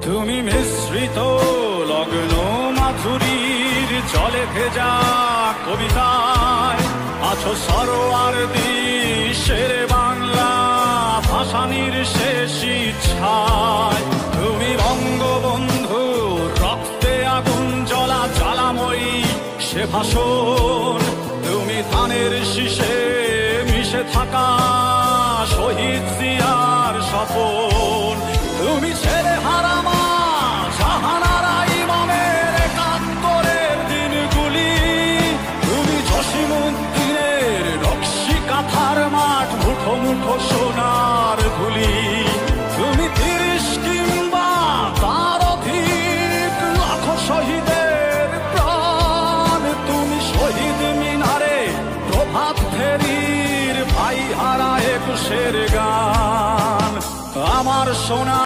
তুমি মিশ্রিত লগ্ন মাধুরীর জলে ভেজা কবিতায় আছো সরোয়ার্দী শেরে বাংলা ভাসানির শেষ ইচ্ছায়। তুমি বঙ্গবন্ধু রক্তে আগুন জ্বলা জ্বালাময়ী সে ভাষণ। তুমি ধানের শীষে মিশে থাকা শহীদ জিয়ার স্বপন। তুমি ছেলে হারামা জাহানারা ইমামের একাত্তরের দিনগুলি। তুমি জসিমউদ্দিনের নকশি কাঁথার মাঠ মুঠো মুঠো সোনার ধুলি। তুমি ৩০ কিংবা তার অধিক লাখো শহীদের প্রাণ। তুমি শহীদ মিনারে প্রভাত ফেরির ভাই হারা ২১-এর গান। আমার সোনা